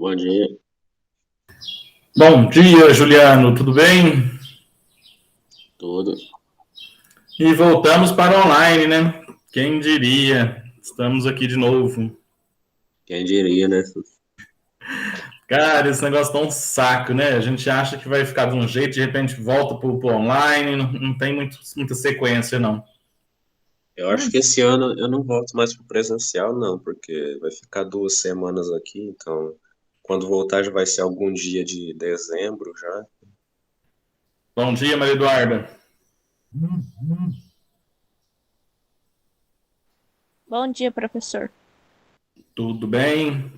Bom dia. Bom dia, Juliano, tudo bem? Tudo. E voltamos para online, né? Quem diria? Estamos aqui de novo. Quem diria, né? Cara, esse negócio tá um saco, né? A gente acha que vai ficar de um jeito, de repente volta pro online, não tem muita sequência, não. Eu acho que Mas, esse ano eu não volto mais pro presencial, não, porque vai ficar 2 semanas aqui, então quando voltar já vai ser algum dia de dezembro já. bom dia, Maria Eduarda. Bom dia, professor. Tudo bem?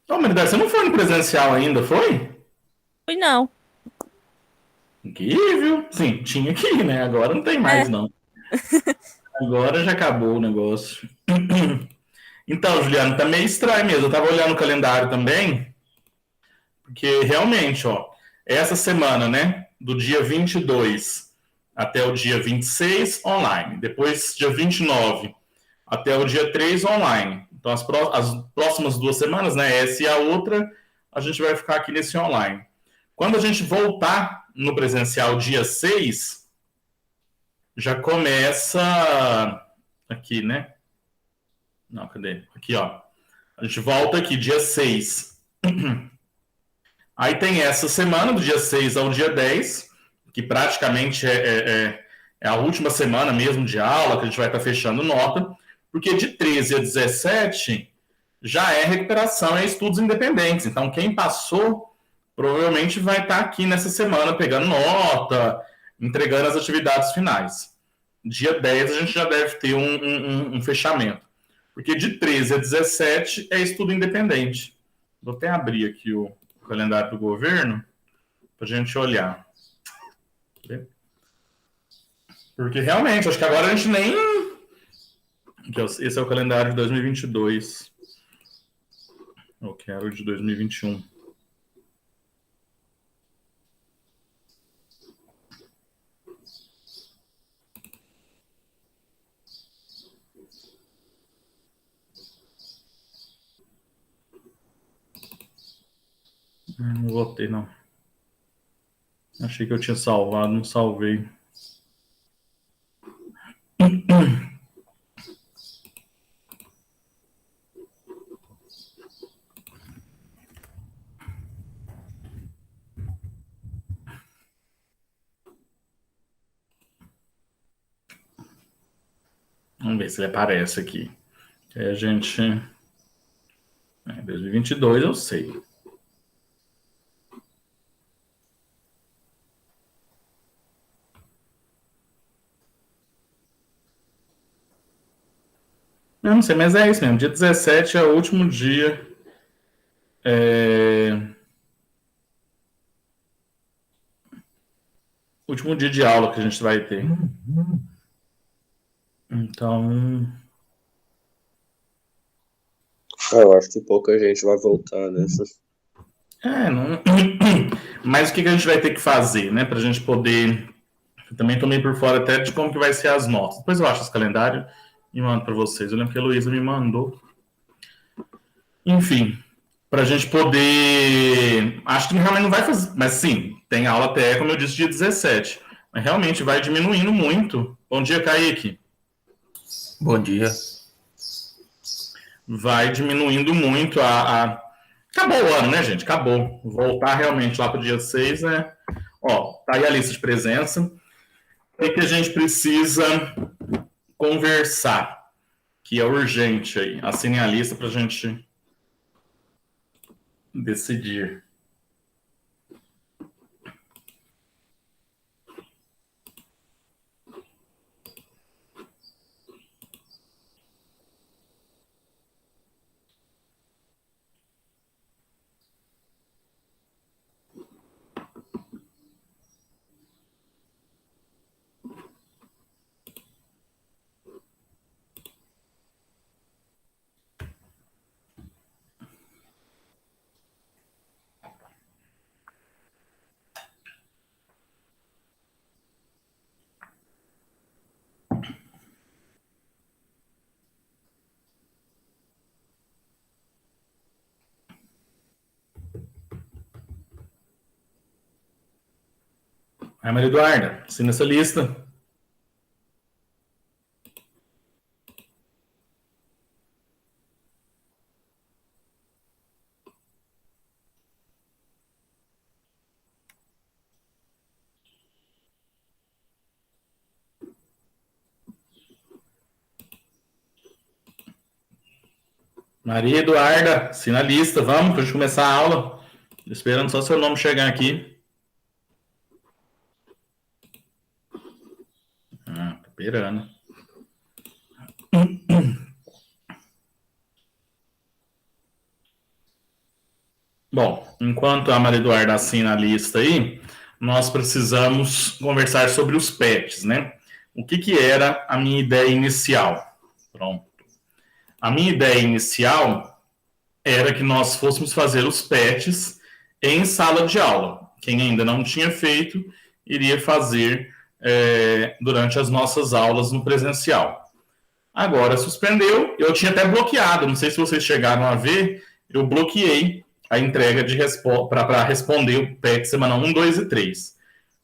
Ô, Maria Eduarda, você não foi no presencial ainda, foi? Fui não. Aqui, viu? Sim, tinha aqui, né? Agora não tem mais, É, não. Agora já acabou o negócio. Então, Juliano, tá meio estranho mesmo. Eu tava olhando o calendário também. Porque realmente, ó, essa semana, né, do dia 22 até o dia 26 online. Depois, dia 29 até o dia 3 online. Então, as próximas 2 semanas, né, essa e a outra, a gente vai ficar aqui nesse online. Quando a gente voltar no presencial dia 6 já começa aqui, né? Não, cadê? Aqui, ó. A gente volta aqui dia 6. Aí tem essa semana, do dia 6 ao dia 10, que praticamente é a última semana mesmo de aula, que a gente vai estar fechando nota, porque de 13 a 17 já é recuperação, é estudos independentes. Então, quem passou provavelmente vai estar aqui nessa semana pegando nota, entregando as atividades finais. Dia 10 a gente já deve ter um fechamento. Porque de 13 a 17 é estudo independente. Vou até abrir aqui o calendário do governo para a gente olhar. Porque realmente, acho que agora a gente nem. Esse é o calendário de 2022. Eu quero o de 2021. Não votei, não. Achei que eu tinha salvado, não salvei. Vamos ver se ele aparece aqui. A gente. 2022 eu sei. Eu não sei, mas é isso mesmo. Dia 17 é o último dia. Último dia de aula que a gente vai ter. Então. Eu acho que pouca gente vai voltar, né? Não. Mas o que a gente vai ter que fazer, né? Para a gente poder. Eu também tomei por fora até de como que vai ser as notas. Depois eu acho esse calendário e mando para vocês. Eu lembro que a Luísa me mandou. Enfim, para a gente poder. Acho que realmente não vai fazer. Mas sim, tem aula até, como eu disse, dia 17. Mas realmente vai diminuindo muito. Bom dia, Kaique. Bom dia. Vai diminuindo muito Acabou o ano, né, gente? Acabou. Voltar realmente lá para o dia 6 é. Ó, tá aí a lista de presença. O que a gente precisa conversar? Que é urgente aí. Assine a lista para a gente decidir. Aí, Maria Eduarda, assina essa lista. Maria Eduarda, assina a lista. Vamos, para a gente começar a aula. Tô esperando só seu nome chegar aqui. Tá esperando. Bom, enquanto a Maria Eduarda assina a lista aí, nós precisamos conversar sobre os PETs, né? O que era a minha ideia inicial? Pronto. A minha ideia inicial era que nós fôssemos fazer os PETs em sala de aula. Quem ainda não tinha feito, iria fazer durante as nossas aulas no presencial. Agora suspendeu, eu tinha até bloqueado, não sei se vocês chegaram a ver, eu bloqueei a entrega de para responder o PET semana 1, 2 e 3.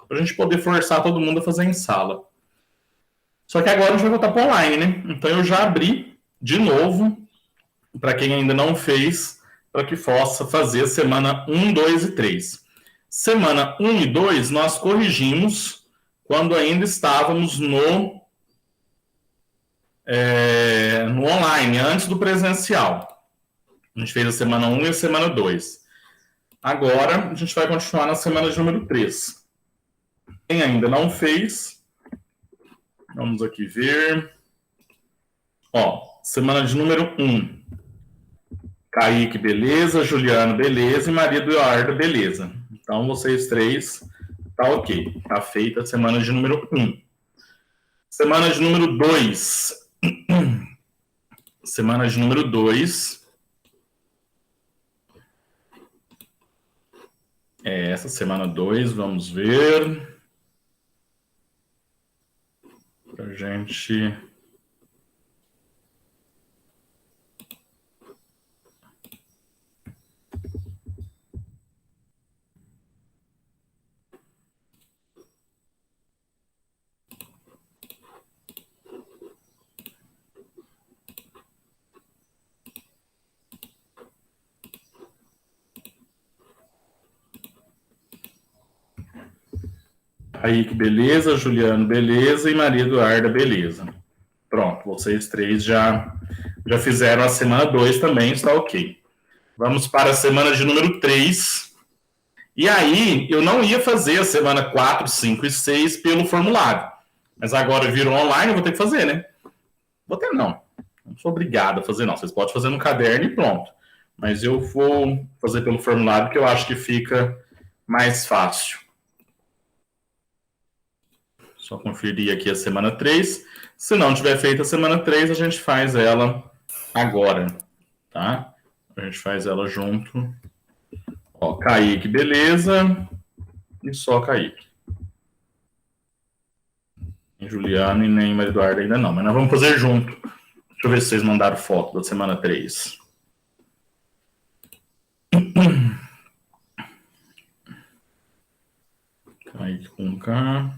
Para a gente poder forçar todo mundo a fazer em sala. Só que agora a gente vai voltar para online, né? Então eu já abri de novo, para quem ainda não fez, para que possa fazer semana 1, 2 e 3. Semana 1 e 2 nós corrigimos quando ainda estávamos no online, antes do presencial. A gente fez a semana 1 e a semana 2. Agora, a gente vai continuar na semana de número 3. Quem ainda não fez, vamos aqui ver. Semana de número 1. Kaique, beleza. Juliano, beleza. E Maria Eduarda, beleza. Então, vocês três, tá ok. Tá feita a semana de número 1. Semana de número 2. Semana de número 2. Essa semana 2, vamos ver. Pra gente. Kaique, beleza. Juliano, beleza. E Maria Eduarda, beleza. Pronto, vocês três já fizeram a semana 2 também, está ok. Vamos para a semana de número 3. E aí, eu não ia fazer a semana 4, 5 e 6 pelo formulário. Mas agora virou online, eu vou ter que fazer, né? Vou ter, não. Não sou obrigado a fazer, não. Vocês podem fazer no caderno e pronto. Mas eu vou fazer pelo formulário, que eu acho que fica mais fácil. Só conferir aqui a semana 3. Se não tiver feita a semana 3, a gente faz ela agora, tá? A gente faz ela junto. Kaique, beleza. E só Kaique. Nem Juliano e nem Maria Eduarda ainda não, mas nós vamos fazer junto. Deixa eu ver se vocês mandaram foto da semana 3. Kaique com K.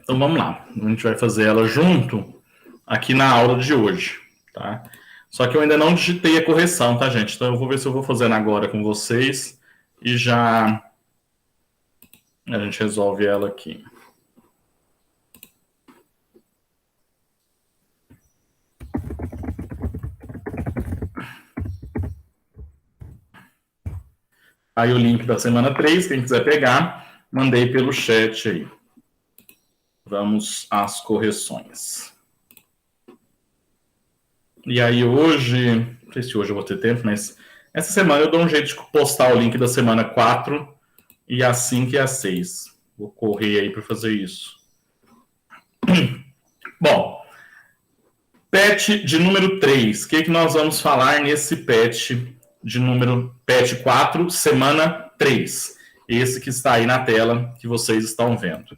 Então vamos lá. A gente vai fazer ela junto aqui na aula de hoje, tá? Só que eu ainda não digitei a correção, tá, gente? Então eu vou ver se eu vou fazendo agora com vocês e já a gente resolve ela aqui. Aí o link da semana 3, quem quiser pegar, mandei pelo chat aí. Vamos às correções. E aí hoje, não sei se hoje eu vou ter tempo, mas essa semana eu dou um jeito de postar o link da semana 4 e a 5 e a 6. Vou correr aí para fazer isso. Bom, PET de número 3. O que nós vamos falar nesse PET de número PET 4, semana 3? Esse que está aí na tela que vocês estão vendo.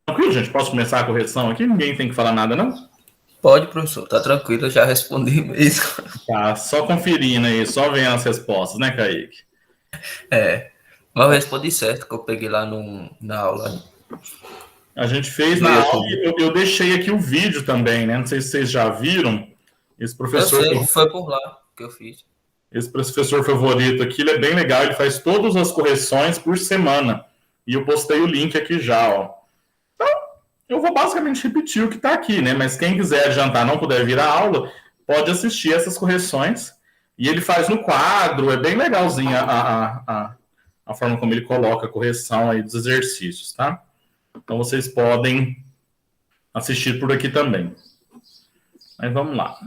Tranquilo, gente? Posso começar a correção aqui? Ninguém tem que falar nada, não? Pode, professor. Tá tranquilo, eu já respondi mesmo. Tá, só conferindo aí, só vendo as respostas, né, Kaique? Uma vez pode certo que eu peguei lá na aula. A gente fez No na aula YouTube. e eu deixei aqui o vídeo também, né? Não sei se vocês já viram. Esse Eu professor, sei, foi por lá que eu fiz. esse professor favorito aqui, ele é bem legal, ele faz todas as correções por semana. E eu postei o link aqui já, ó. Então, eu vou basicamente repetir o que está aqui, né? Mas quem quiser adiantar, não puder vir à aula, pode assistir essas correções. E ele faz no quadro, é bem legalzinho a forma como ele coloca a correção aí dos exercícios, tá? Então vocês podem assistir por aqui também. Mas vamos lá.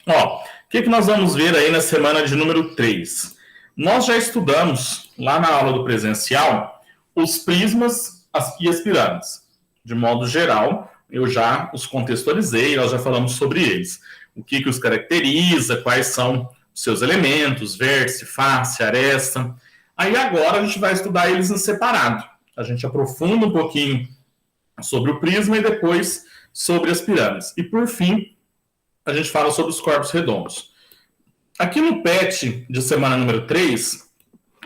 Ó, o que nós vamos ver aí na semana de número 3? Nós já estudamos, lá na aula do presencial, os prismas e as pirâmides. De modo geral, eu já os contextualizei, nós já falamos sobre eles. O que os caracteriza, quais são os seus elementos, vértice, face, aresta. Aí agora a gente vai estudar eles em separado. A gente aprofunda um pouquinho sobre o prisma e depois sobre as pirâmides. E por fim, a gente fala sobre os corpos redondos. Aqui no PET de semana número 3,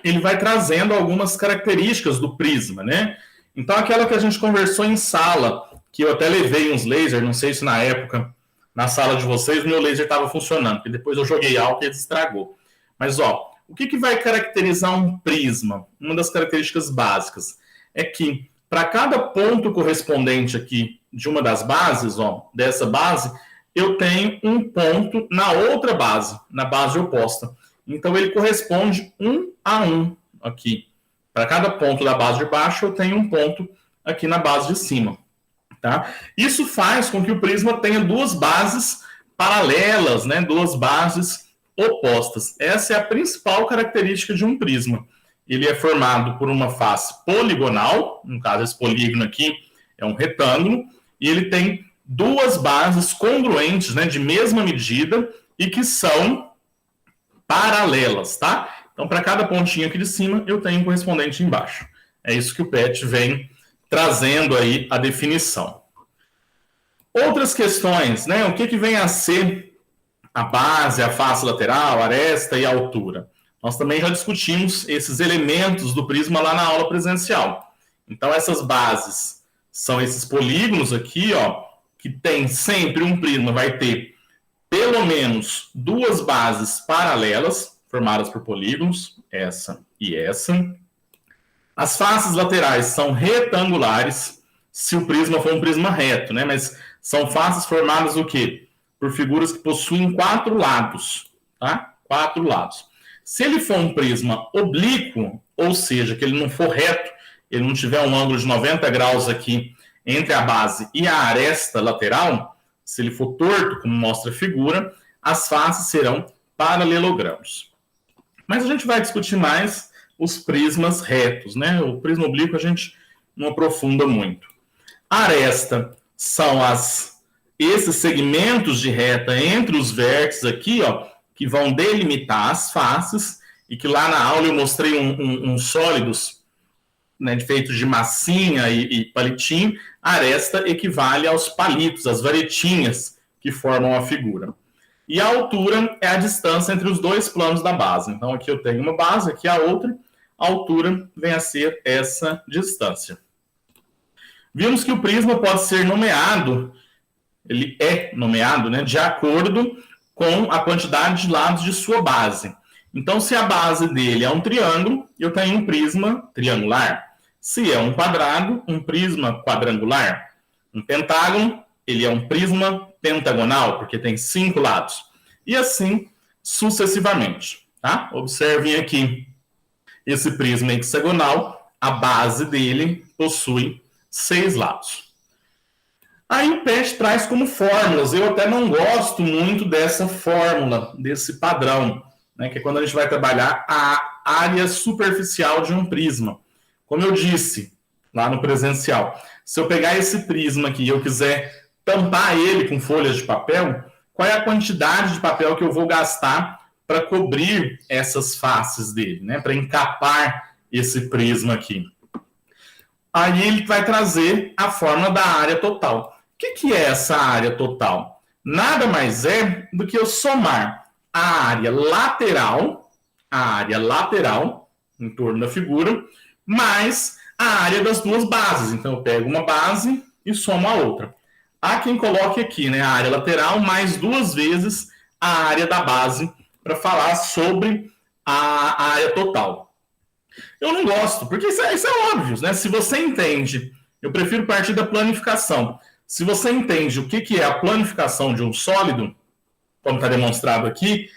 ele vai trazendo algumas características do prisma, né? Então, aquela que a gente conversou em sala, que eu até levei uns lasers, não sei se na época, na sala de vocês, meu laser estava funcionando, porque depois eu joguei álcool e ele estragou. Mas, ó, o que vai caracterizar um prisma? Uma das características básicas é que, para cada ponto correspondente aqui de uma das bases, ó, dessa base, eu tenho um ponto na outra base, na base oposta. Então, ele corresponde 1 a 1 aqui. Para cada ponto da base de baixo, eu tenho um ponto aqui na base de cima. Tá? Isso faz com que o prisma tenha duas bases paralelas, né? Duas bases opostas. Essa é a principal característica de um prisma. Ele é formado por uma face poligonal, no caso, esse polígono aqui é um retângulo, e ele tem duas bases congruentes, né, de mesma medida e que são paralelas, tá? Então, para cada pontinho aqui de cima, eu tenho um correspondente embaixo. É isso que o PET vem trazendo aí a definição. Outras questões, né? O que vem a ser a base, a face lateral, a aresta e a altura? Nós também já discutimos esses elementos do prisma lá na aula presencial. Então, essas bases são esses polígonos aqui, ó, que tem sempre um prisma, vai ter pelo menos duas bases paralelas, formadas por polígonos, essa e essa. As faces laterais são retangulares, se o prisma for um prisma reto, né? Mas são faces formadas o quê? Por figuras que possuem 4 lados, tá? 4 lados. Se ele for um prisma oblíquo, ou seja, que ele não for reto, ele não tiver um ângulo de 90 graus aqui entre a base e a aresta lateral, se ele for torto, como mostra a figura, as faces serão paralelogramos. Mas a gente vai discutir mais os prismas retos, né? O prisma oblíquo a gente não aprofunda muito. A aresta são esses segmentos de reta entre os vértices aqui, ó, que vão delimitar as faces, e que lá na aula eu mostrei uns sólidos, né, feitos de massinha e palitinho. A aresta equivale aos palitos, as varetinhas que formam a figura. E a altura é a distância entre os dois planos da base. Então, aqui eu tenho uma base, aqui a outra. A altura vem a ser essa distância. Vimos que o prisma pode ser nomeado, ele é nomeado, né, de acordo com a quantidade de lados de sua base. Então, se a base dele é um triângulo, eu tenho um prisma triangular. Se é um quadrado, um prisma quadrangular. Um pentágono, ele é um prisma pentagonal, porque tem 5 lados. E assim sucessivamente. Tá? Observem aqui esse prisma hexagonal, a base dele possui 6 lados. Aí o PET traz como fórmulas. Eu até não gosto muito dessa fórmula, desse padrão, né, que é quando a gente vai trabalhar a área superficial de um prisma. Como eu disse lá no presencial, se eu pegar esse prisma aqui e eu quiser tampar ele com folhas de papel, qual é a quantidade de papel que eu vou gastar para cobrir essas faces dele, né, para encapar esse prisma aqui? Aí ele vai trazer a fórmula da área total. O que é essa área total? Nada mais é do que eu somar a área lateral a área lateral, em torno da figura, mais a área das duas bases. Então, eu pego uma base e somo a outra. Há quem coloque aqui, né, a área lateral mais 2 vezes a área da base para falar sobre a área total. Eu não gosto, porque isso é óbvio, né? Se você entende, eu prefiro partir da planificação. Se você entende o que é a planificação de um sólido, como está demonstrado aqui,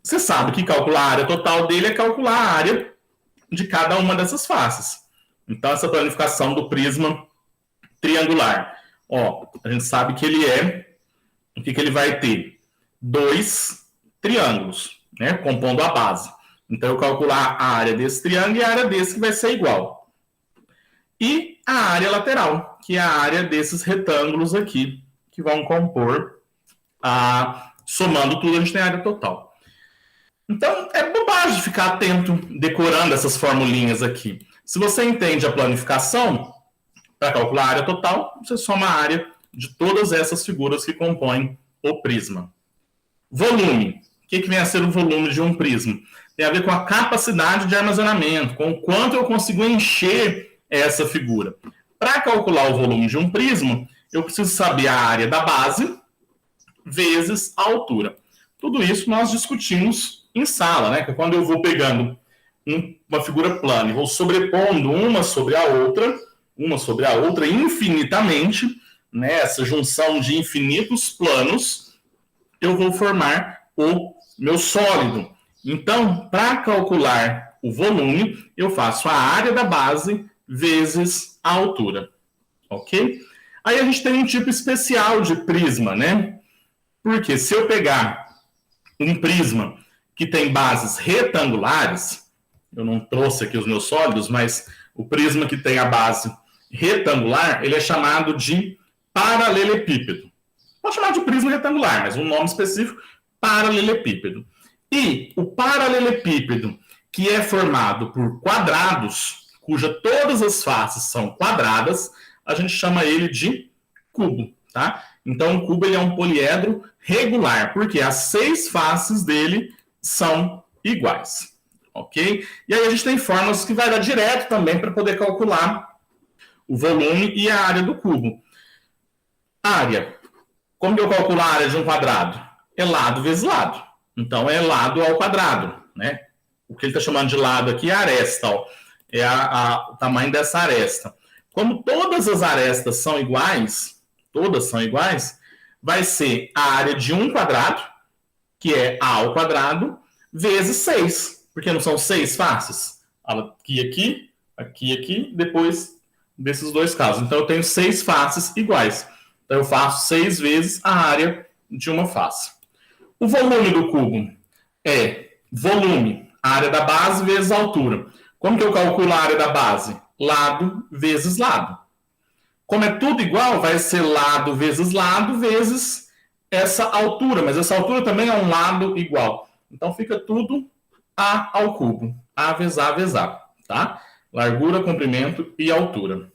você sabe que calcular a área total dele é calcular a área de cada uma dessas faces. Então, essa planificação do prisma triangular. Ó, a gente sabe que ele o que ele vai ter? 2 triângulos, né, compondo a base. Então, eu calcular a área desse triângulo e a área desse que vai ser igual. E a área lateral, que é a área desses retângulos aqui, que vão compor, somando tudo, a gente tem a área total. Então, é bobagem ficar atento, decorando essas formulinhas aqui. Se você entende a planificação, para calcular a área total, você soma a área de todas essas figuras que compõem o prisma. Volume. O que vem a ser o volume de um prisma? Tem a ver com a capacidade de armazenamento, com o quanto eu consigo encher essa figura. Para calcular o volume de um prisma, eu preciso saber a área da base vezes a altura. Tudo isso nós discutimos em sala, né? Que quando eu vou pegando uma figura plana e vou sobrepondo uma sobre a outra infinitamente, né? Essa junção de infinitos planos, eu vou formar o meu sólido. Então, para calcular o volume, eu faço a área da base vezes a altura. Ok? Aí a gente tem um tipo especial de prisma, né? Porque se eu pegar um prisma que tem bases retangulares, eu não trouxe aqui os meus sólidos, mas o prisma que tem a base retangular, ele é chamado de paralelepípedo. Pode chamar de prisma retangular, mas um nome específico, paralelepípedo. E o paralelepípedo, que é formado por quadrados, cuja todas as faces são quadradas, a gente chama ele de cubo, tá? Então, o cubo ele é um poliedro regular, porque as 6 faces dele são iguais, ok? E aí a gente tem fórmulas que vai dar direto também para poder calcular o volume e a área do cubo. Área. Como que eu calculo a área de um quadrado? É lado vezes lado. Então, é lado ao quadrado, né? O que ele está chamando de lado aqui é a aresta, ó. É o tamanho dessa aresta. Como todas as arestas são iguais, vai ser a área de um quadrado, que é A ao quadrado, vezes 6. Porque não são 6 faces? Aqui, depois desses 2 casos. Então, eu tenho 6 faces iguais. Então, eu faço 6 vezes a área de uma face. O volume do cubo é volume, área da base vezes a altura. Como que eu calculo a área da base? Lado vezes lado. Como é tudo igual, vai ser lado vezes essa altura. Mas essa altura também é um lado igual. Então, fica tudo A ao cubo. A vezes A, tá? Largura, comprimento e altura.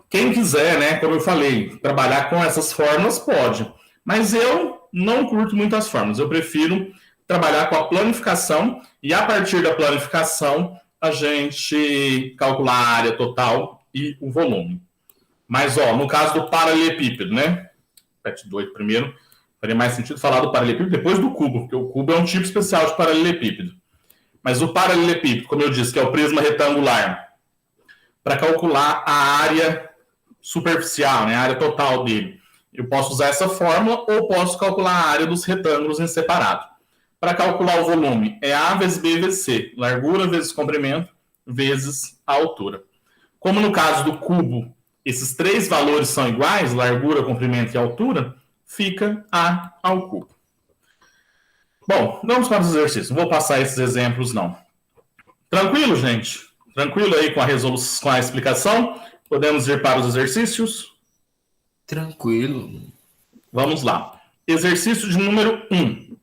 Quem quiser, né, como eu falei, trabalhar com essas fórmulas, pode. Mas eu não curto muito as fórmulas. Eu prefiro trabalhar com a planificação e, a partir da planificação, a gente calcular a área total e o volume. Mas, ó, no caso do paralelepípedo, né? Repete 2 primeiro. Faria mais sentido falar do paralelepípedo depois do cubo, porque o cubo é um tipo especial de paralelepípedo. Mas o paralelepípedo, como eu disse, que é o prisma retangular, para calcular a área superficial, né, a área total dele, eu posso usar essa fórmula ou posso calcular a área dos retângulos em separado. Para calcular o volume, é A vezes B vezes C, largura vezes comprimento vezes a altura. Como no caso do cubo, esses 3 valores são iguais, largura, comprimento e altura, fica A ao cubo. Bom, vamos para os exercícios. Não vou passar esses exemplos, não. Tranquilo, gente? Tranquilo aí com a resolução, com a explicação? Podemos ir para os exercícios? Tranquilo. Vamos lá. Exercício de número 1.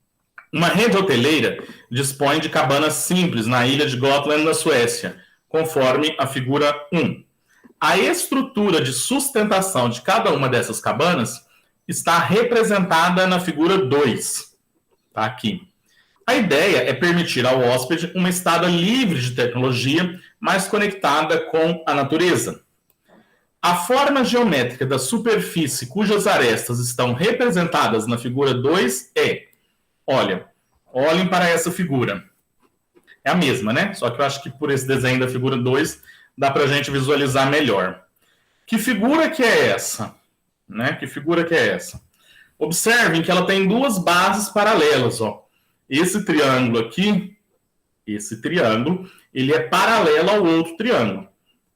Uma rede hoteleira dispõe de cabanas simples na ilha de Gotland, na Suécia, conforme a figura 1. A estrutura de sustentação de cada uma dessas cabanas está representada na figura 2. Tá aqui. A ideia é permitir ao hóspede uma estada livre de tecnologia, mas conectada com a natureza. A forma geométrica da superfície cujas arestas estão representadas na figura 2 é... olhem para essa figura. É a mesma, né? Só que eu acho que por esse desenho da figura 2 dá para a gente visualizar melhor. Que figura que é essa? Né? Que figura que é essa? Observem que ela tem duas bases paralelas. Ó. Esse triângulo aqui, ele é paralelo ao outro triângulo.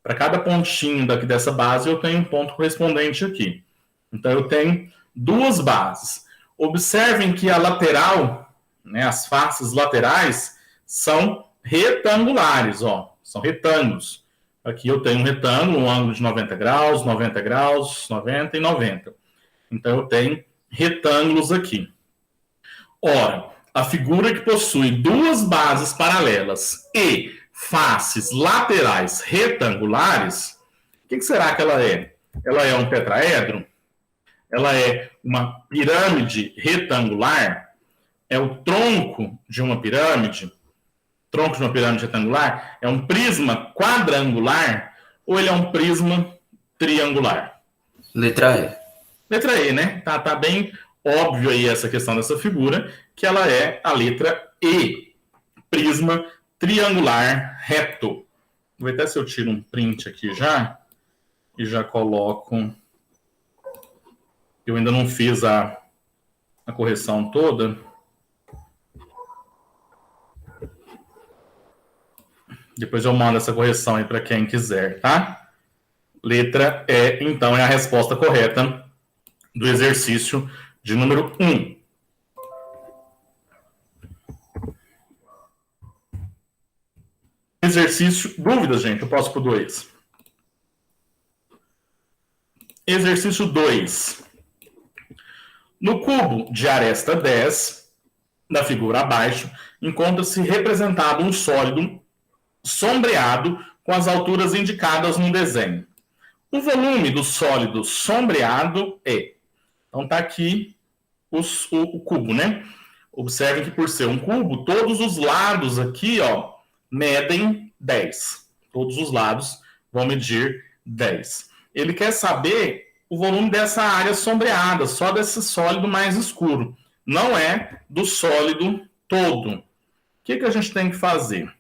Para cada pontinho dessa base, eu tenho um ponto correspondente aqui. Então, eu tenho duas bases. Observem que a lateral, né, as faces laterais, são retangulares, ó, são retângulos. Aqui eu tenho um retângulo, um ângulo de 90 graus, 90 graus, 90 e 90. Então, eu tenho retângulos aqui. Ora, a figura que possui duas bases paralelas e faces laterais retangulares, o que será que ela é? Ela é um tetraedro? Ela é uma pirâmide retangular? É o tronco de uma pirâmide? Tronco de uma pirâmide retangular? É um prisma quadrangular? Ou ele é um prisma triangular? Letra E. Letra E, né? Tá bem óbvio aí essa questão dessa figura, que ela é a letra E. Prisma triangular reto. Vou ver até se eu tiro um print aqui já. E já coloco... Eu ainda não fiz a correção toda. Depois eu mando essa correção aí para quem quiser, tá? Letra E, então, é a resposta correta do exercício de número 1. Exercício, dúvidas, gente? Eu posso para o 2. Exercício 2. No cubo de aresta 10, na figura abaixo, encontra-se representado um sólido sombreado com as alturas indicadas no desenho. O volume do sólido sombreado é... Então, está aqui o cubo, né? Observem que por ser um cubo, todos os lados aqui, ó, medem 10. Todos os lados vão medir 10. Ele quer saber o volume dessa área sombreada, só desse sólido mais escuro. Não é do sólido todo. O que a gente tem que fazer?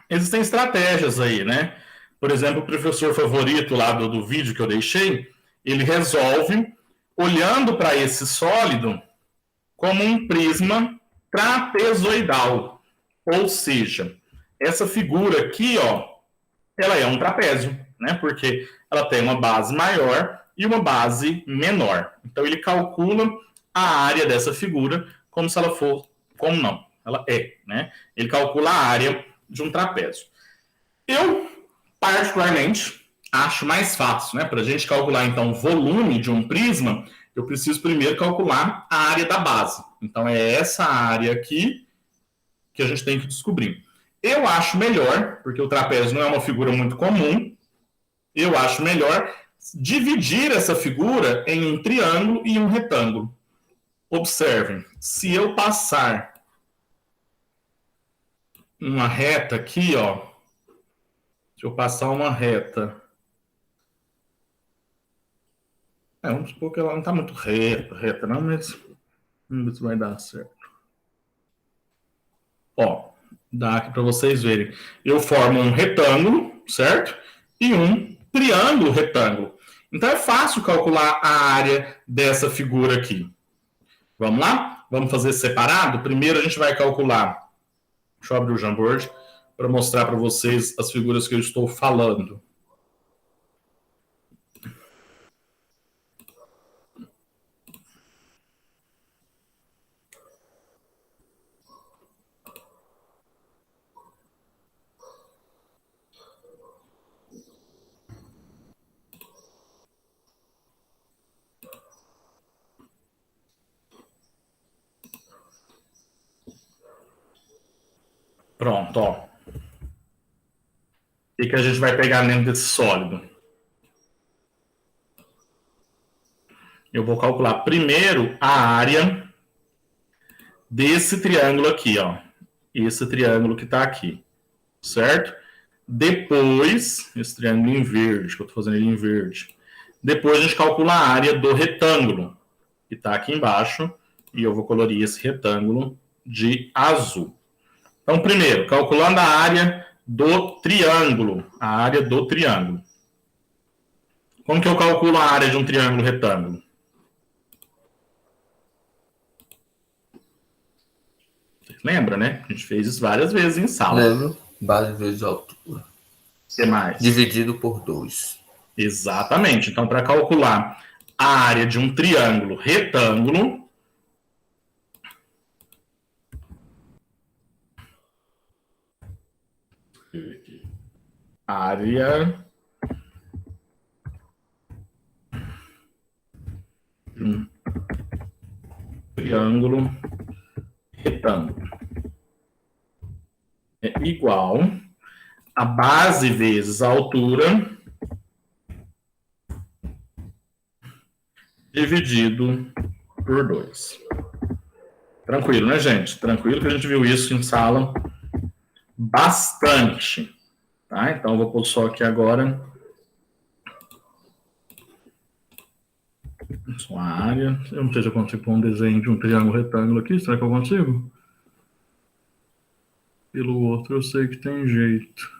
Existem estratégias aí, né? Por exemplo, o professor favorito lá do vídeo que eu deixei, ele resolve olhando para esse sólido como um prisma trapezoidal. Ou seja, essa figura aqui, ó, ela é um trapézio, né? Porque ela tem uma base maior e uma base menor. Então, ele calcula a área dessa figura como se ela for... Como não? Ela é, né? Ele calcula a área de um trapézio. Eu, particularmente, acho mais fácil, né? Para a gente calcular, então, o volume de um prisma, eu preciso primeiro calcular a área da base. Então, é essa área aqui que a gente tem que descobrir. Eu acho melhor, porque o trapézio não é uma figura muito comum, eu acho melhor dividir essa figura em um triângulo e um retângulo. Observem, se eu passar uma reta aqui, ó, se eu passar uma reta, vamos supor que ela não está muito reta não, mas vamos ver se vai dar certo. Ó, dá aqui para vocês verem. Eu formo um retângulo, certo? E um triângulo retângulo. Então é fácil calcular a área dessa figura aqui. Vamos lá? Vamos fazer separado? Primeiro a gente vai calcular. Deixa eu abrir o Jamboard para mostrar para vocês as figuras que eu estou falando. Pronto, ó. O que a gente vai pegar dentro desse sólido? Eu vou calcular primeiro a área desse triângulo aqui, ó. Esse triângulo que está aqui, certo? Depois, esse triângulo em verde, que eu estou fazendo ele em verde. Depois a gente calcula a área do retângulo, que está aqui embaixo, e eu vou colorir esse retângulo de azul. Então, primeiro, calculando a área do triângulo. A área do triângulo. Como que eu calculo a área de um triângulo retângulo? Vocês lembram, né? A gente fez isso várias vezes em sala. Lembro. Base vezes altura. O que mais? Dividido por 2. Exatamente. Então, para calcular a área de um triângulo retângulo, área de um triângulo retângulo é igual a base vezes a altura dividido por 2. Tranquilo, né, gente? Tranquilo que a gente viu isso em sala bastante. Tá? Então, eu vou pôr só aqui agora só a área. Eu não sei se eu consigo pôr um desenho de um triângulo retângulo aqui. Será que eu consigo? Pelo outro eu sei que tem jeito.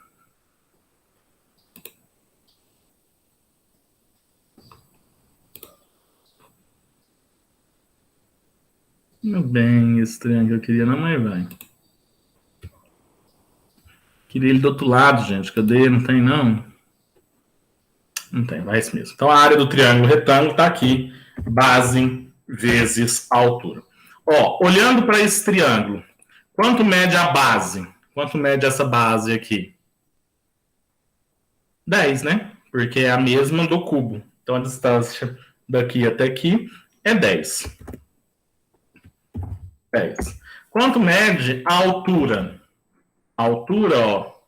Meu bem, esse triângulo eu queria, não, mas vai. Queria ele do outro lado, gente. Cadê? Não tem, não? Não tem, vai esse mesmo. Então, a área do triângulo retângulo está aqui. Base vezes altura. Ó, olhando para esse triângulo, quanto mede a base? Quanto mede essa base aqui? 10, né? Porque é a mesma do cubo. Então, a distância daqui até aqui é 10. 10. Quanto mede a altura? A altura, ó,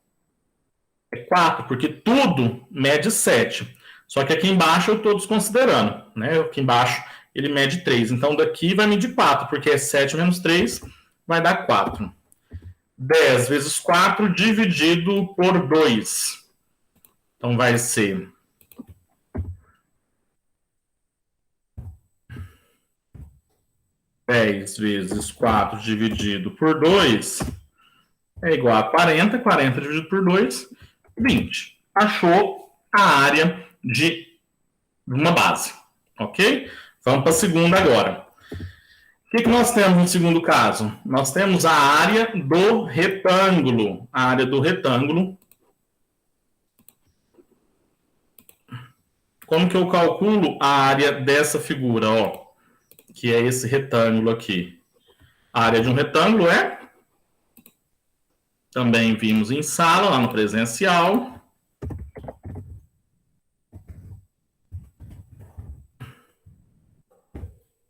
é 4, porque tudo mede 7. Só que aqui embaixo eu estou desconsiderando, né? Aqui embaixo ele mede 3. Então, daqui vai medir 4, porque é 7 menos 3, vai dar 4. 10 vezes 4 dividido por 2. Então, vai ser 10 vezes 4 dividido por 2 é igual a 40. 40 dividido por 2, 20. Achou a área de uma base, ok? Vamos para a segunda agora. O que nós temos no segundo caso? Nós temos a área do retângulo. A área do retângulo. Como que eu calculo a área dessa figura, ó? Que é esse retângulo aqui. A área de um retângulo é... Também vimos em sala, lá no presencial.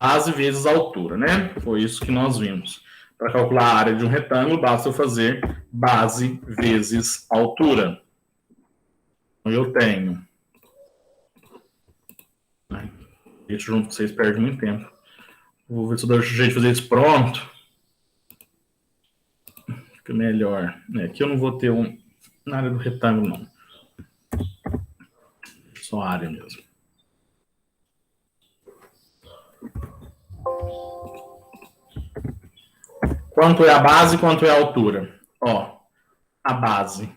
Base vezes altura, né? Foi isso que nós vimos. Para calcular a área de um retângulo, basta eu fazer base vezes altura. Então, eu tenho... Isso junto com vocês perde muito tempo. Vou ver se eu dou jeito de fazer isso pronto. Fica melhor. Aqui eu não vou ter na área do retângulo, não. Só a área mesmo. Quanto é a base e quanto é a altura? Ó, a base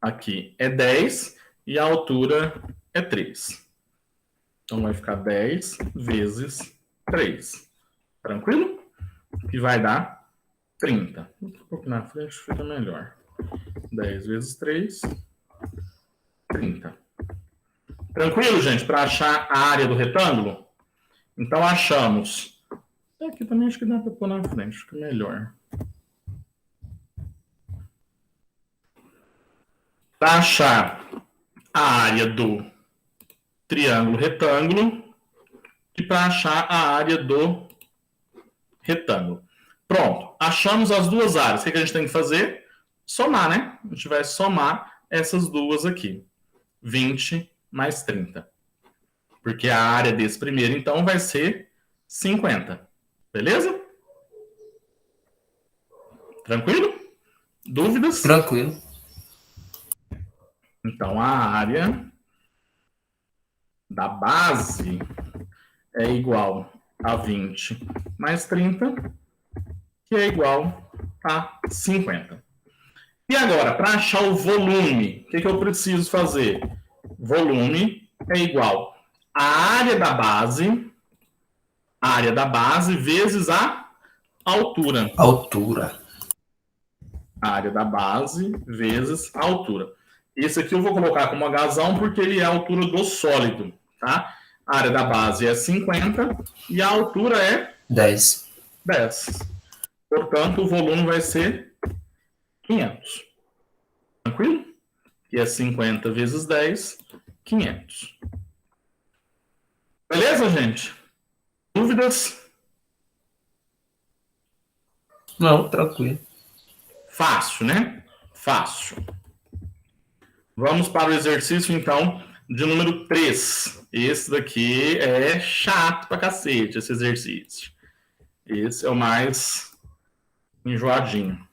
aqui é 10 e a altura é 3. Então, vai ficar 10 vezes 3. Tranquilo? Que vai dar 30. Um pouco na frente fica melhor. 10 vezes 3, 30. Tranquilo, gente, para achar a área do retângulo? Então, achamos... Aqui também acho que dá para pôr na frente, fica melhor. Para achar a área do triângulo retângulo e para achar a área do retângulo. Pronto, achamos as duas áreas. O que a gente tem que fazer? Somar, né? A gente vai somar essas duas aqui. 20 mais 30. Porque a área desse primeiro, então, vai ser 50. Beleza? Tranquilo? Dúvidas? Tranquilo. Então, a área da base é igual a 20 mais 30, que é igual a 50. E agora, para achar o volume, o que eu preciso fazer? Volume é igual a área da base vezes a altura. Altura. A área da base vezes a altura. Esse aqui eu vou colocar como H porque ele é a altura do sólido, tá? A área da base é 50 e a altura é 10. 10. Portanto, o volume vai ser 500. Tranquilo? Que é 50 vezes 10, 500. Beleza, gente? Dúvidas? Não, tranquilo. Fácil, né? Fácil. Vamos para o exercício, então, de número 3. Esse daqui é chato pra cacete, esse exercício. Esse é o mais enjoadinho.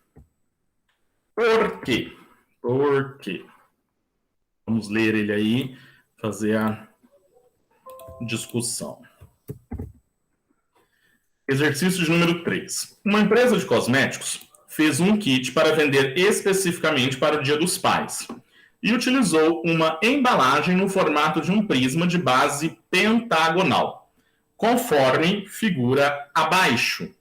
Por quê? Por quê? Vamos ler ele aí, fazer a discussão. Exercício de número 3. Uma empresa de cosméticos fez um kit para vender especificamente para o Dia dos Pais e utilizou uma embalagem no formato de um prisma de base pentagonal, conforme figura abaixo.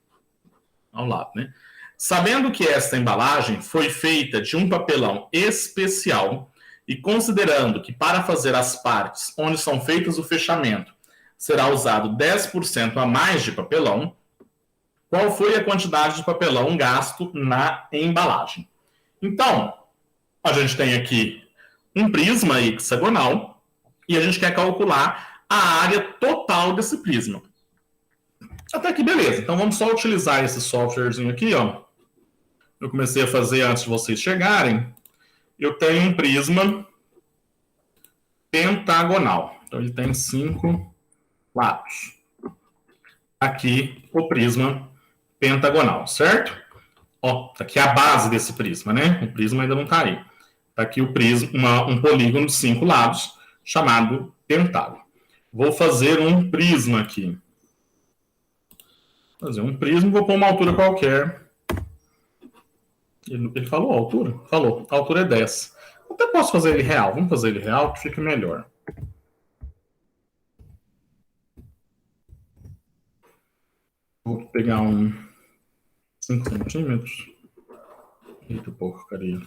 Ao lado, né? Sabendo que esta embalagem foi feita de um papelão especial e considerando que para fazer as partes onde são feitas o fechamento será usado 10% a mais de papelão, qual foi a quantidade de papelão gasto na embalagem? Então, a gente tem aqui um prisma hexagonal e a gente quer calcular a área total desse prisma. Até que beleza. Então vamos só utilizar esse softwarezinho aqui, ó. Eu comecei a fazer antes de vocês chegarem. Eu tenho um prisma pentagonal. Então ele tem 5 lados. Aqui o prisma pentagonal, certo? Ó, tá aqui a base desse prisma, né? O prisma ainda não está aí. Tá aqui o prisma, um polígono de 5 lados, chamado pentágono. Vou fazer um prisma aqui. Vou fazer um prisma, vou pôr uma altura qualquer. Ele falou a altura? Falou. A altura é 10. Até posso fazer ele real. Vamos fazer ele real, que fica melhor. Vou pegar um 5 centímetros. Eita porcaria.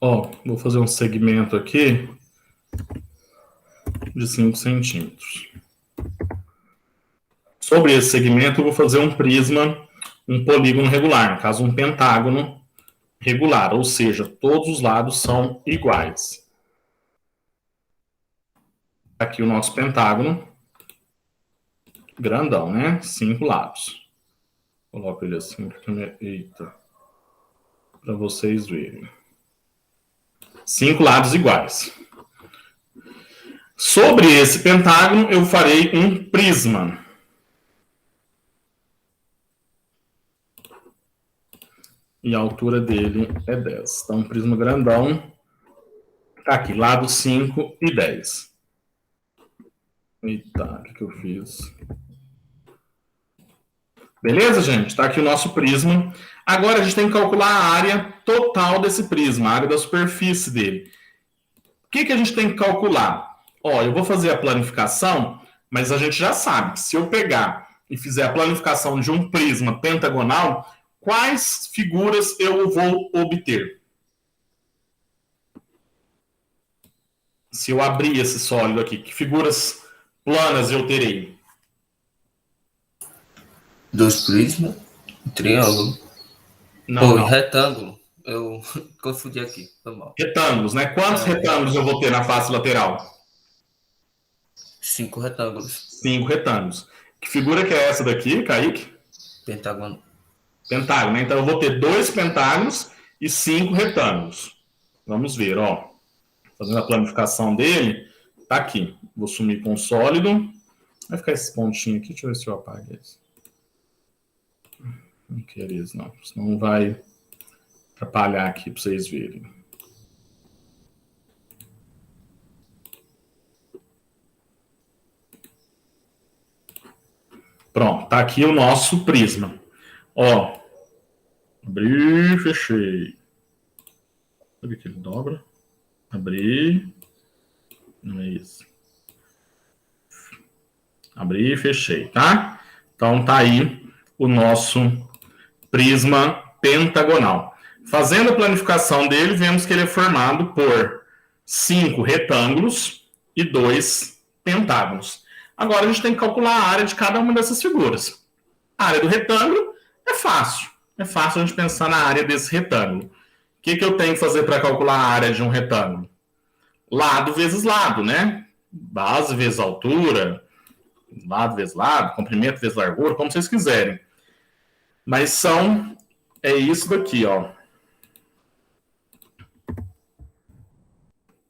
Ó, vou fazer um segmento aqui de 5 centímetros. Sobre esse segmento, eu vou fazer um prisma, um polígono regular, no caso, um pentágono regular, ou seja, todos os lados são iguais. Aqui o nosso pentágono, grandão, né? 5 lados. Coloco ele assim, eita, para vocês verem. 5 lados iguais. Sobre esse pentágono, eu farei um prisma. E a altura dele é 10. Então, um prisma grandão. Tá aqui, lado 5 e 10. Eita, o que eu fiz? Beleza, gente? Tá aqui o nosso prisma. Agora a gente tem que calcular a área total desse prisma, a área da superfície dele. O que a gente tem que calcular? Ó, eu vou fazer a planificação, mas a gente já sabe que se eu pegar e fizer a planificação de um prisma pentagonal, quais figuras eu vou obter? Se eu abrir esse sólido aqui, que figuras planas eu terei? 2 prismas, um triângulo. Não. Retângulo. Eu confundi aqui, foi mal. Retângulos, né? Quantos retângulos eu vou ter na face lateral? 5 retângulos. 5 retângulos. Que figura que é essa daqui, Kaique? Pentágono. Pentágono, né? Então eu vou ter 2 pentágonos e 5 retângulos. Vamos ver, ó. fazendo a planificação dele, tá aqui. Vou sumir com o sólido. Vai ficar esse pontinho aqui, deixa eu ver se eu apago eles. Não quero isso, não. Senão vai atrapalhar aqui para vocês verem. Pronto, tá aqui o nosso prisma. Ó, abri, fechei. Sabe que ele dobra? Abri. Não é isso. Abri e fechei, tá? Então tá aí o nosso prisma pentagonal. Fazendo a planificação dele, vemos que ele é formado por 5 retângulos e 2 pentágonos. Agora a gente tem que calcular a área de cada uma dessas figuras. A área do retângulo é fácil. É fácil a gente pensar na área desse retângulo. O que eu tenho que fazer para calcular a área de um retângulo? Lado vezes lado, né? Base vezes altura, lado vezes lado, comprimento vezes largura, como vocês quiserem. Mas é isso daqui, ó.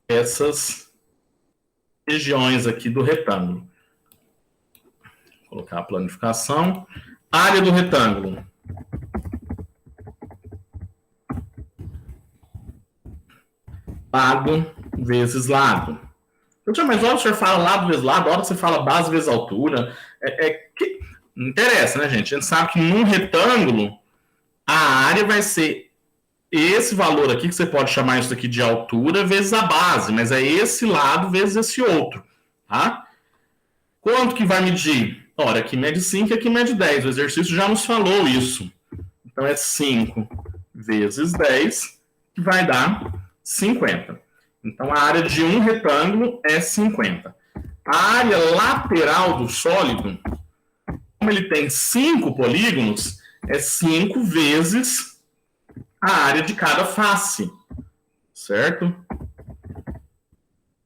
Essas regiões aqui do retângulo. Vou colocar a planificação. Área do retângulo. Lado vezes lado. Mas a hora que você fala lado vezes lado, a hora que você fala base vezes altura, não interessa, né, gente? A gente sabe que num retângulo, a área vai ser esse valor aqui, que você pode chamar isso aqui de altura, vezes a base, mas é esse lado vezes esse outro, tá? Quanto que vai medir? Ora, aqui mede 5 e aqui mede 10. O exercício já nos falou isso. Então, é 5 vezes 10, que vai dar 50. Então, a área de um retângulo é 50. A área lateral do sólido, como ele tem 5 polígonos, é 5 vezes a área de cada face, certo?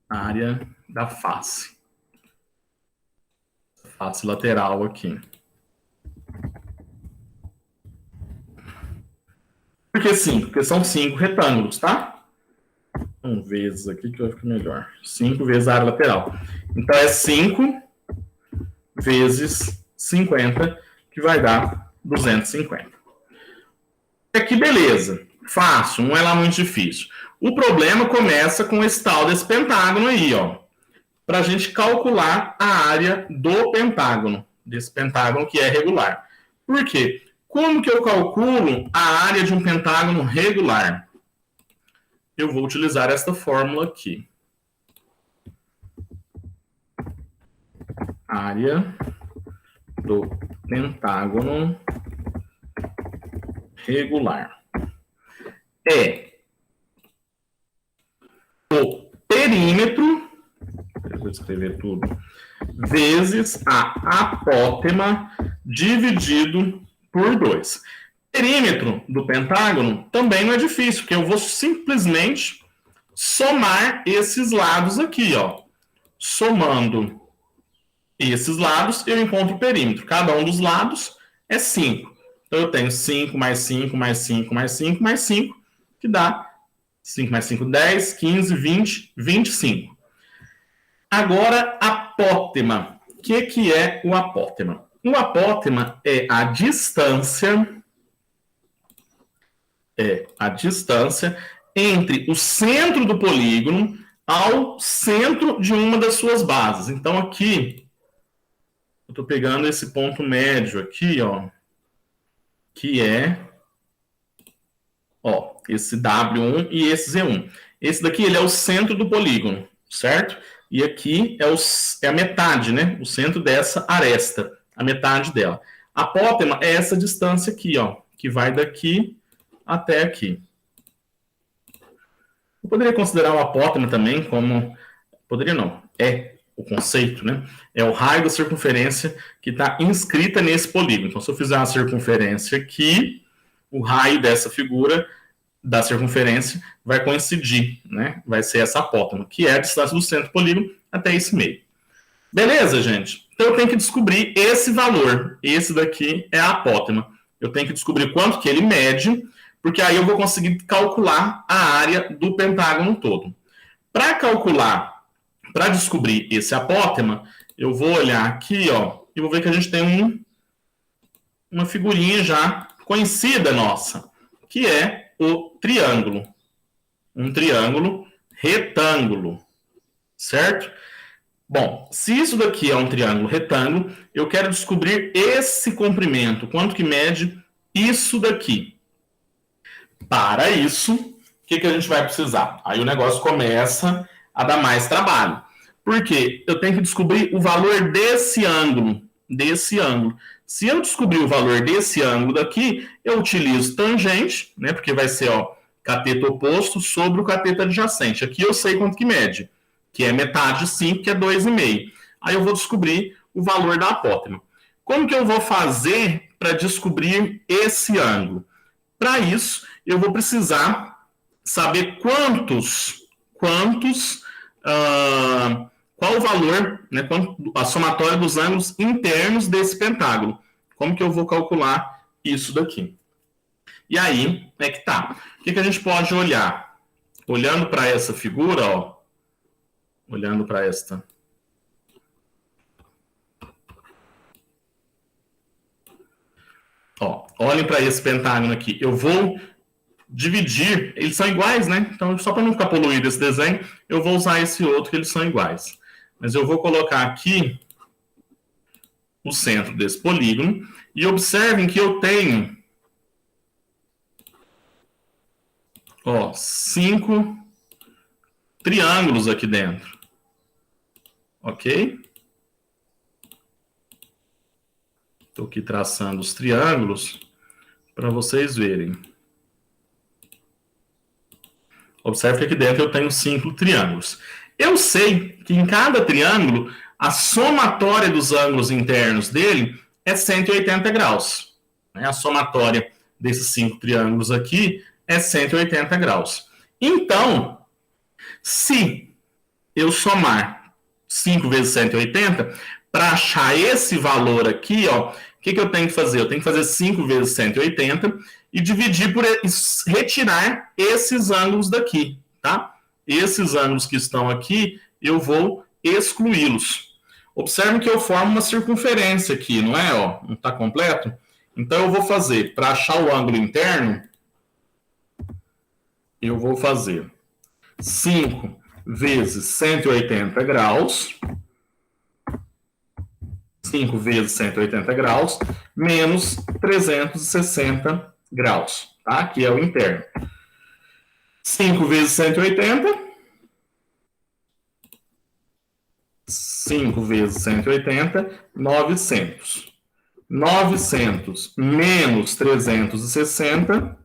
A área da face. Face lateral aqui. Por que 5? Porque são 5 retângulos, tá? Vezes aqui que vai ficar melhor. 5 vezes a área lateral. Então, é 5 vezes 50, que vai dar 250. Aqui, beleza. Fácil, não é lá muito difícil. O problema começa com esse tal desse pentágono aí, ó. Para a gente calcular a área do pentágono. Desse pentágono que é regular. Por quê? Como que eu calculo a área de um pentágono regular? Eu vou utilizar esta fórmula aqui. Área do pentágono regular é o perímetro, eu vou escrever tudo, vezes a apótema dividido por 2. Perímetro do pentágono também não é difícil, porque eu vou simplesmente somar esses lados aqui, ó. Somando esses lados, eu encontro o perímetro. Cada um dos lados é 5. Então, eu tenho 5 mais 5 mais 5 mais 5 mais 5, que dá 5 mais 5, 10, 15, 20, 25. Agora, apótema. O que é o apótema? O apótema é a distância entre o centro do polígono ao centro de uma das suas bases. Então, aqui, eu estou pegando esse ponto médio aqui, ó, que é, ó, esse W1 e esse Z1. Esse daqui, ele é o centro do polígono, certo? E aqui é a metade, né? O centro dessa aresta, a metade dela. A apótema é essa distância aqui, ó, que vai daqui até aqui. Eu poderia considerar o apótema também como... Poderia não. É o conceito, né? É o raio da circunferência que está inscrita nesse polígono. Então, se eu fizer uma circunferência aqui, o raio dessa figura da circunferência vai coincidir, né? Vai ser essa apótema, que é a distância do centro do polígono até esse meio. Beleza, gente? Então, eu tenho que descobrir esse valor. Esse daqui é a apótema. Eu tenho que descobrir quanto que ele mede, porque aí eu vou conseguir calcular a área do pentágono todo. Para calcular, para descobrir esse apótema, eu vou olhar aqui, ó, e vou ver que a gente tem uma figurinha já conhecida nossa, que é o triângulo. Um triângulo retângulo, certo? Bom, se isso daqui é um triângulo retângulo, eu quero descobrir esse comprimento, quanto que mede isso daqui. Para isso, o que a gente vai precisar? Aí o negócio começa a dar mais trabalho. Por quê? Eu tenho que descobrir o valor desse ângulo. Se eu descobrir o valor desse ângulo daqui, eu utilizo tangente, né? Porque vai ser, ó, cateto oposto sobre o cateto adjacente. Aqui eu sei quanto que mede, que é metade de 5, que é 2,5. Aí eu vou descobrir o valor da apótema. Como que eu vou fazer para descobrir esse ângulo? Para isso, eu vou precisar saber qual o valor, né, a somatória dos ângulos internos desse pentágono. Como que eu vou calcular isso daqui? E aí é que tá. O que a gente pode olhar? Olhando para essa figura, ó, olhando para esta. Ó, olhem para esse pentágono aqui. Eu vou dividir, eles são iguais, né? Então, só para não ficar poluído esse desenho, eu vou usar esse outro que eles são iguais. Mas eu vou colocar aqui o centro desse polígono e observem que eu tenho, ó, 5 triângulos aqui dentro. Ok? Estou aqui traçando os triângulos para vocês verem. Observe que aqui dentro eu tenho 5 triângulos. Eu sei que em cada triângulo, a somatória dos ângulos internos dele é 180 graus. A somatória desses 5 triângulos aqui é 180 graus. Então, se eu somar 5 vezes 180, para achar esse valor aqui, ó, o que eu tenho que fazer? Eu tenho que fazer 5 vezes 180 e dividir por retirar esses ângulos daqui, tá? Esses ângulos que estão aqui, eu vou excluí-los. Observe que eu formo uma circunferência aqui, não é? Ó, não está completo? Então, eu vou fazer, para achar o ângulo interno, eu vou fazer 5 vezes 180 graus, 5 vezes 180 graus, menos 360 graus, tá? Que é o interno. 5 vezes 180. 5 vezes 180, 900. 900 menos 360.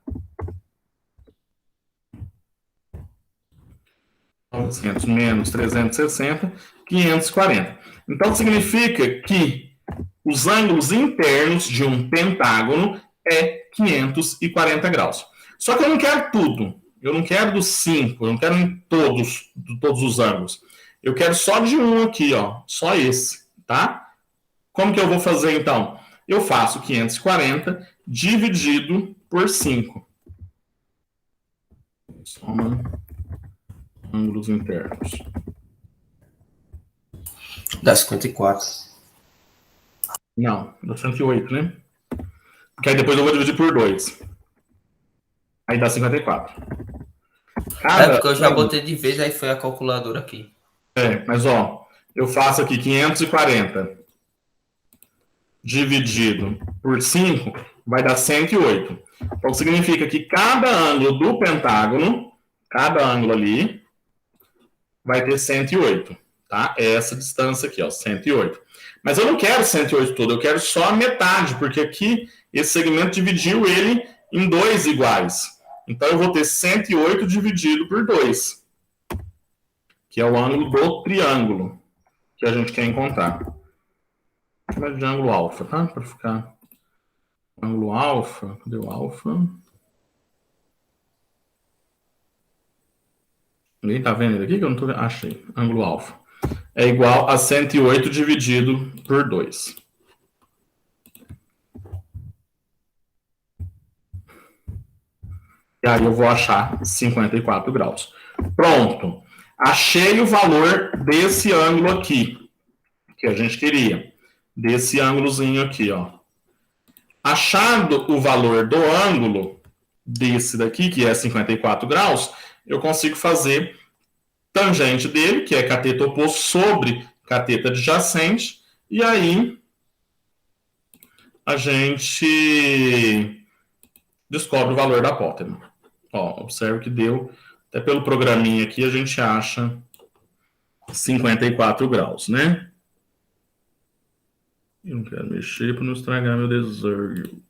900 menos 360, 540. Então, significa que os ângulos internos de um pentágono é 540 graus. Só que eu não quero tudo. Eu não quero dos 5, eu não quero em todos os ângulos. Eu quero só de um aqui, ó, só esse, tá? Como que eu vou fazer, então? Eu faço 540 dividido por 5. Soma ângulos internos. Dá 54. Não, dá 108, né? Porque aí depois eu vou dividir por 2. Aí dá 54. É porque eu já botei de vez, aí foi a calculadora aqui. Mas ó, eu faço aqui 540 dividido por 5, vai dar 108. Então significa que cada ângulo do pentágono, cada ângulo ali, vai ter 108, tá? É essa distância aqui, ó, 108. Mas eu não quero 108 todo, eu quero só a metade, porque aqui esse segmento dividiu ele em 2 iguais. Então eu vou ter 108 dividido por 2, que é o ângulo do triângulo que a gente quer encontrar. Vou de ângulo alfa, tá? Para ficar ângulo alfa, cadê o alfa? Ninguém tá vendo ele aqui que eu não tô vendo? Achei, ângulo alfa. É igual a 108 dividido por 2. E aí eu vou achar 54 graus. Pronto. achei o valor desse ângulo aqui, que a gente queria. Desse ângulozinho aqui, ó. Achado o valor do ângulo desse daqui, que é 54 graus, eu consigo fazer tangente dele, que é cateto oposto sobre cateto adjacente, e aí a gente descobre o valor da apótema. Ó, observe que deu, até pelo programinha aqui, a gente acha 54 graus, né? Eu não quero mexer para não estragar meu desenho.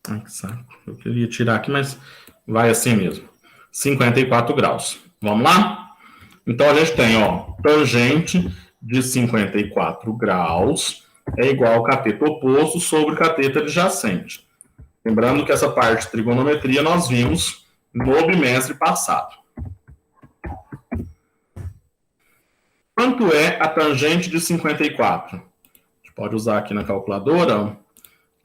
Ai, que saco. Eu queria tirar aqui, mas vai assim mesmo. 54 graus. Vamos lá? Então, a gente tem, ó, tangente de 54 graus é igual ao cateto oposto sobre cateto adjacente. Lembrando que essa parte de trigonometria nós vimos no bimestre passado. Quanto é a tangente de 54? A gente pode usar aqui na calculadora.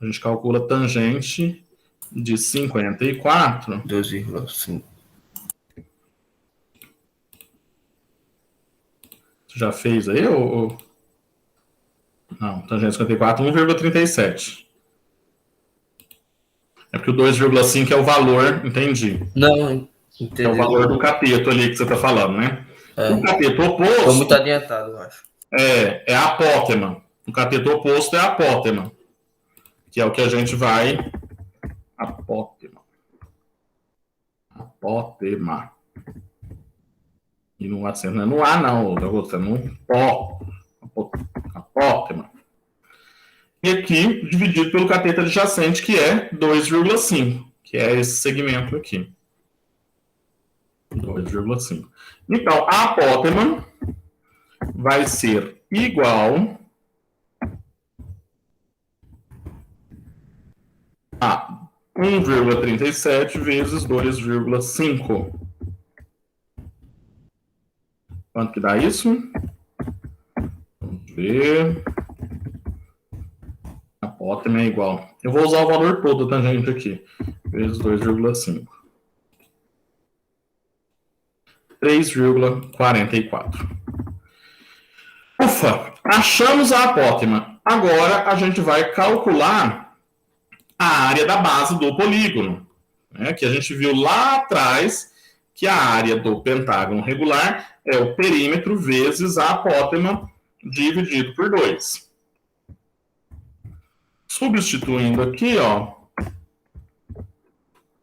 A gente calcula tangente de 54. 2,5. Você já fez aí? Ou... Não, tangente de 54, 1,37. É porque o 2,5 é o valor, entendi. Não, entendi. É o valor do cateto ali que você está falando, né? É. O cateto oposto... Estou muito adiantado, eu acho. É a apótema. O cateto oposto é a apótema. Que é o que a gente vai... Apótema. Apótema. E no acento não é no A, não. É no Pó. Apótema. E aqui, dividido pelo cateto adjacente, que é 2,5. Que é esse segmento aqui. 2,5. Então, a apótema vai ser igual a 1,37 vezes 2,5. Quanto que dá isso? Vamos ver. A apótema é igual. Eu vou usar o valor todo da tangente aqui. Vezes 2,5. 3,44. Ufa! Achamos a apótema. Agora a gente vai calcular a área da base do polígono, né, que a gente viu lá atrás que a área do pentágono regular é o perímetro vezes a apótema dividido por 2. Substituindo aqui, ó,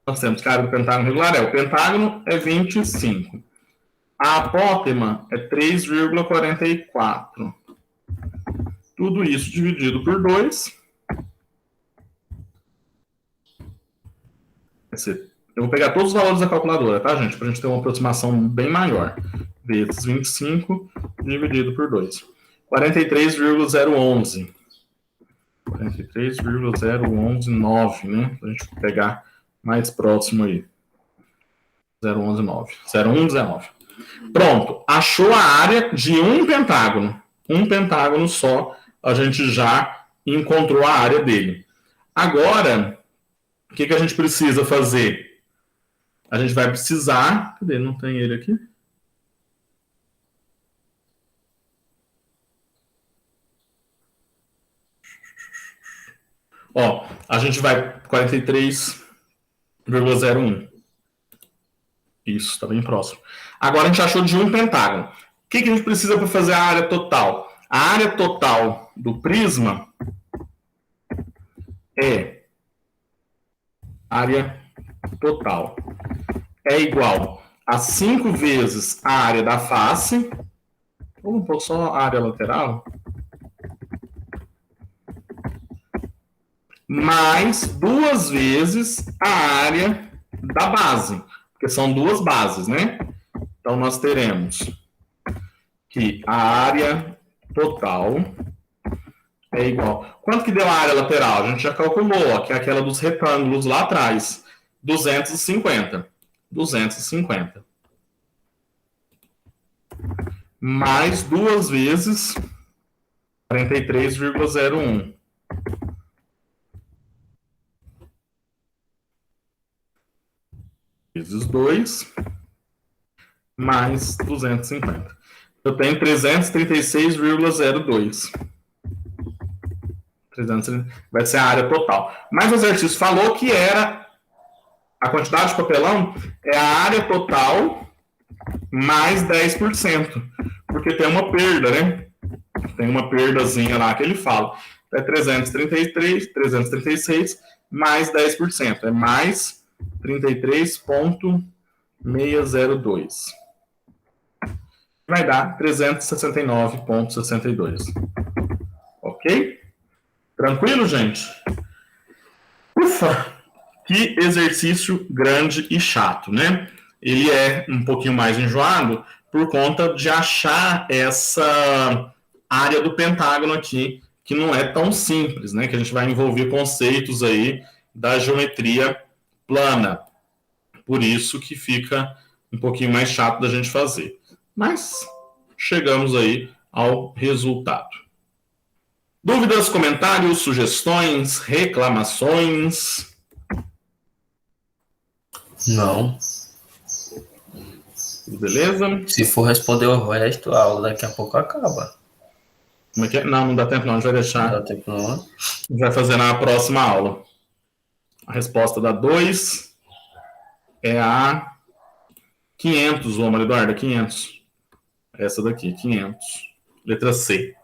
nós temos que a área do pentágono regular o pentágono é 25. A apótema é 3,44. Tudo isso dividido por 2. Eu vou pegar todos os valores da calculadora, tá, gente? Para a gente ter uma aproximação bem maior. Vezes 25 dividido por 2. 43,011. 43,0119, né? Para a gente pegar mais próximo aí. 0,119. 0,119. Pronto. Achou a área de um pentágono. Um pentágono só, a gente já encontrou a área dele. Agora... O que a gente precisa fazer? A gente vai precisar... Cadê? Não tem ele aqui? Ó, a gente vai 43,01. Isso, está bem próximo. Agora a gente achou de um pentágono. O que a gente precisa para fazer a área total? A área total do prisma é... área total é igual a 5 vezes a área da face. Vamos pôr só a área lateral. Mais 2 vezes a área da base. Porque são 2 bases, né? Então, nós teremos que a área total é igual. Quanto que deu a área lateral? A gente já calculou, ó, que é aquela dos retângulos lá atrás. 250. 250. Mais 2 vezes 43,01. vezes 2 mais 250. Eu tenho 336,02. Vai ser a área total. Mas o exercício falou que era a quantidade de papelão é a área total mais 10%. Porque tem uma perda, né? Tem uma perdazinha lá que ele fala. É 336 mais 10%. É mais 33,602. Vai dar 369,62. Ok? Tranquilo, gente? Ufa! Que exercício grande e chato, né? Ele é um pouquinho mais enjoado por conta de achar essa área do pentágono aqui, que não é tão simples, né? Que a gente vai envolver conceitos aí da geometria plana. Por isso que fica um pouquinho mais chato da gente fazer. Mas chegamos aí ao resultado. Dúvidas, comentários, sugestões, reclamações? Não. Beleza? Se for responder o resto, a aula daqui a pouco acaba. Como é que é? Não dá tempo não, a gente vai deixar. Não dá tempo não. A gente vai fazer na próxima aula. A resposta da 2 é a 500, ô Maria Eduarda, 500. Essa daqui, 500. Letra C.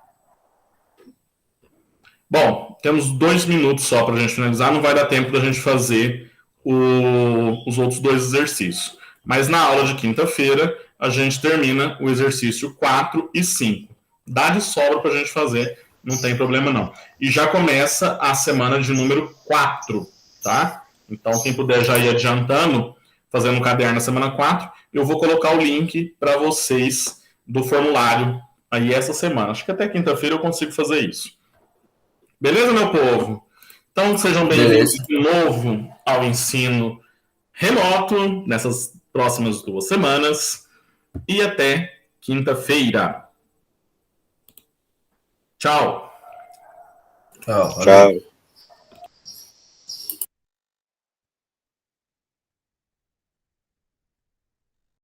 Bom, temos 2 minutos só para a gente finalizar. Não vai dar tempo da gente fazer os outros 2 exercícios. Mas na aula de quinta-feira, a gente termina o exercício 4 e 5. Dá de sobra para a gente fazer, não tem problema não. E já começa a semana de número 4, tá? Então, quem puder já ir adiantando, fazendo um caderno na semana 4, eu vou colocar o link para vocês do formulário aí essa semana. Acho que até quinta-feira eu consigo fazer isso. Beleza, meu povo? Então, sejam bem-vindos de novo ao ensino remoto nessas próximas 2 semanas e até quinta-feira. Tchau. Tchau. Tchau.